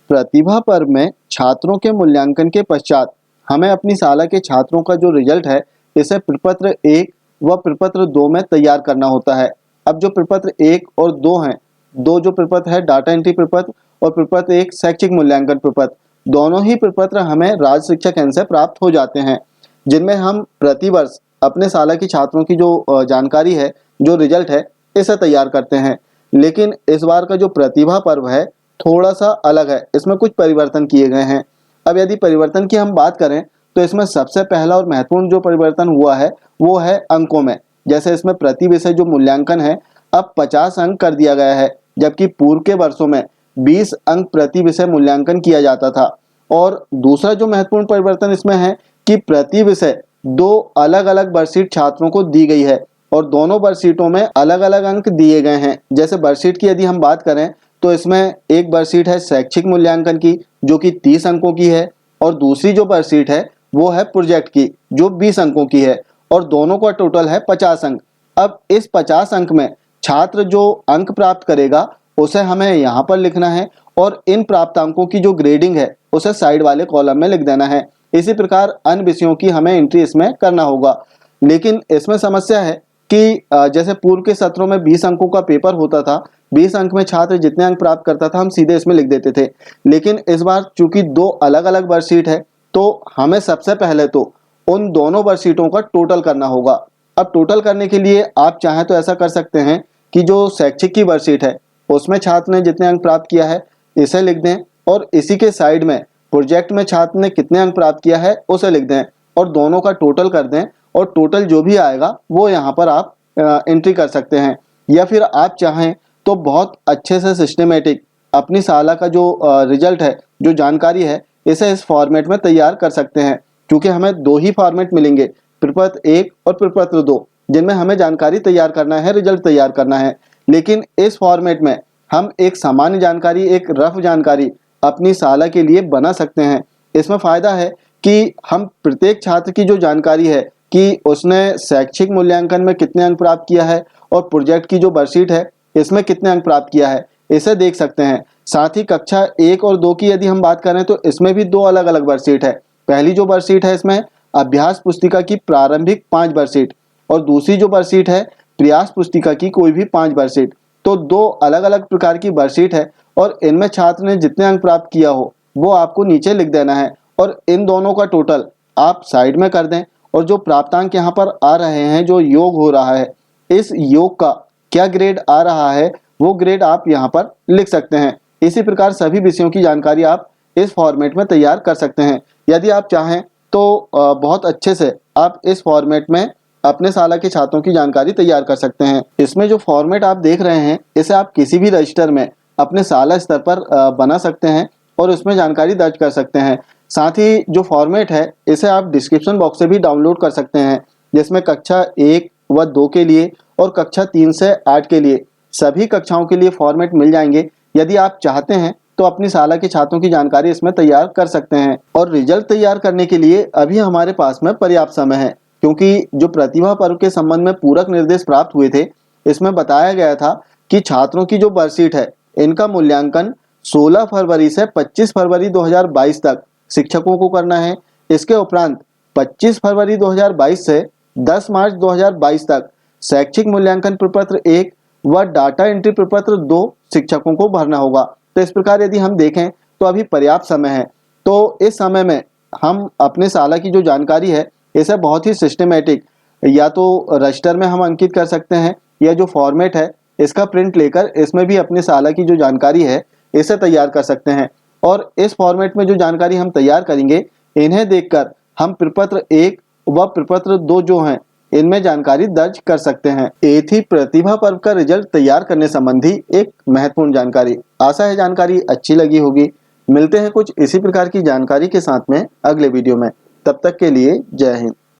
प्रतिभा पर्व में छात्रों के मूल्यांकन के पश्चात हमें अपनी शाला के छात्रों का जो रिजल्ट है इसे प्रपत्र 1 व प्रपत्र 2 में तैयार करना होता है। अब जो प्रपत्र 1 और 2 हैं, दो जो प्रपत्र है डाटा एंट्री प्रपत्र और प्रपत्र 1 शैक्षिक मूल्यांकन प्रपत्र, दोनों ही प्रपत्र हमें राज्य शिक्षा केंद्र से प्राप्त हो जाते हैं, जिनमें हम प्रतिवर्ष अपने शाला की छात्रों की जो जानकारी है, जो रिजल्ट है, इसे तैयार करते हैं। लेकिन इस बार का जो प्रतिभा पर्व है थोड़ा सा अलग है, इसमें कुछ परिवर्तन किए गए हैं। अब यदि परिवर्तन की हम बात करें तो इसमें सबसे पहला और महत्वपूर्ण जो परिवर्तन हुआ है वो है अंकों में। जैसे इसमें प्रति विषय जो मूल्यांकन है अब 50 अंक कर दिया गया है, जबकि पूर्व के वर्षों में 20 अंक प्रति विषय मूल्यांकन किया जाता था। और दूसरा जो महत्वपूर्ण परिवर्तन इसमें है कि प्रति विषय 2 अलग अलग वर्कशीट छात्रों को दी गई है और दोनों वर्कशीटों में अलग अलग अंक दिए गए हैं। जैसे वर्कशीट की यदि हम बात करें तो इसमें एक वर्कशीट है शैक्षिक मूल्यांकन की जो कि 30 अंकों की है और दूसरी जो वर्कशीट है वो है प्रोजेक्ट की जो 20 अंकों की है और दोनों का टोटल है 50 अंक। अब इस 50 अंक में छात्र जो अंक प्राप्त करेगा उसे हमें यहाँ पर लिखना है और इन प्राप्तांकों की जो ग्रेडिंग है उसे साइड वाले कॉलम में लिख देना है। इसी प्रकार अन्य विषयों की हमें एंट्री इसमें करना होगा। लेकिन इसमें समस्या है कि जैसे पूर्व के सत्रों में 20 अंकों का पेपर होता था, 20 अंक में छात्र जितने अंक प्राप्त करता था हम सीधे इसमें लिख देते थे। लेकिन इस बार चूंकि 2 अलग अलग वर्कशीट है तो हमें सबसे पहले तो उन दोनों वर्कशीटों का टोटल करना होगा। अब टोटल करने के लिए आप चाहें तो ऐसा कर सकते हैं कि जो शैक्षिक की वर्कशीट है उसमें छात्र ने जितने अंक प्राप्त किया है इसे लिख दें और इसी के साइड में प्रोजेक्ट में छात्र ने कितने अंक प्राप्त किया है उसे लिख दें और दोनों का टोटल कर दें और टोटल जो भी आएगा वो यहाँ पर आप एंट्री कर सकते हैं। या फिर आप चाहें तो बहुत अच्छे से सिस्टमेटिक अपनी शाला का जो रिजल्ट है, जो जानकारी है, इसे इस फॉर्मेट में तैयार कर सकते हैं। क्योंकि हमें 2 ही फॉर्मेट मिलेंगे, प्रपत्र 1 और प्रपत्र 2, जिनमें हमें जानकारी तैयार करना है, रिजल्ट तैयार करना है। लेकिन इस फॉर्मेट में हम एक सामान्य जानकारी, एक रफ जानकारी अपनी शाला के लिए बना सकते हैं। इसमें फ़ायदा है कि हम प्रत्येक छात्र की जो जानकारी है कि उसने शैक्षिक मूल्यांकन में कितने अंक प्राप्त किया है और प्रोजेक्ट की जो वर्कशीट है इसमें कितने अंक प्राप्त किया है इसे देख सकते हैं। साथ ही कक्षा 1 और 2 की यदि हम बात करें तो इसमें भी 2 अलग अलग वर्कशीट है। पहली जो वर्कशीट है इसमें अभ्यास पुस्तिका की प्रारंभिक 5 वर्कशीट और दूसरी जो वर्कशीट है प्रयास पुस्तिका की कोई भी 5 वर्कशीट। तो 2 अलग अलग प्रकार की वर्कशीट है और इनमें छात्र ने जितने अंक प्राप्त किया हो वो आपको नीचे लिख देना है और इन दोनों का टोटल आप साइड में कर दें और जो प्राप्तांक यहाँ पर आ रहे हैं, जो योग हो रहा है, इस योग का क्या ग्रेड आ रहा है वो ग्रेड आप यहाँ पर लिख सकते हैं। इसी प्रकार सभी विषयों की जानकारी आप इस फॉर्मेट में तैयार कर सकते हैं। यदि आप चाहें तो बहुत अच्छे से आप इस फॉर्मेट में अपने शाला के छात्रों की जानकारी तैयार कर सकते हैं। इसमें जो फॉर्मेट आप देख रहे हैं इसे आप किसी भी रजिस्टर में अपने शाला स्तर पर बना सकते हैं और उसमें जानकारी दर्ज कर सकते हैं। साथ ही जो फॉर्मेट है इसे आप डिस्क्रिप्शन बॉक्स से भी डाउनलोड कर सकते हैं, जिसमें कक्षा 1 व 2 के लिए और कक्षा 3 से 8 के लिए सभी कक्षाओं के लिए फॉर्मेट मिल जाएंगे। यदि आप चाहते हैं तो अपनी शाला के छात्रों की जानकारी इसमें तैयार कर सकते हैं। और रिजल्ट तैयार करने के लिए अभी हमारे पास में पर्याप्त समय है, क्योंकि जो प्रतिभा पर्व के संबंध में पूरक निर्देश प्राप्त हुए थे इसमें बताया गया था कि छात्रों की जो वर्कशीट है इनका मूल्यांकन 16 फरवरी से 25 फरवरी 2022 तक शिक्षकों को करना है। इसके उपरांत 25 फरवरी 2022 से 10 मार्च 2022 तक शैक्षिक मूल्यांकन प्रपत्र 1 व डाटा एंट्री प्रपत्र 2 शिक्षकों को भरना होगा। तो इस प्रकार यदि हम देखें तो अभी पर्याप्त समय है। तो इस समय में हम अपने शाला की जो जानकारी है इसे बहुत ही सिस्टमेटिक या तो रजिस्टर में हम अंकित कर सकते हैं या जो फॉर्मेट है इसका प्रिंट लेकर इसमें भी अपनी शाला की जो जानकारी है इसे तैयार कर सकते हैं। और इस फॉर्मेट में जो जानकारी हम तैयार करेंगे इन्हें देखकर हम प्रपत्र 1 व प्रपत्र 2 जो हैं इनमें जानकारी दर्ज कर सकते हैं। ये थी प्रतिभा पर्व का रिजल्ट तैयार करने संबंधी एक महत्वपूर्ण जानकारी। आशा है जानकारी अच्छी लगी होगी। मिलते हैं कुछ इसी प्रकार की जानकारी के साथ में अगले वीडियो में। तब तक के लिए जय हिंद।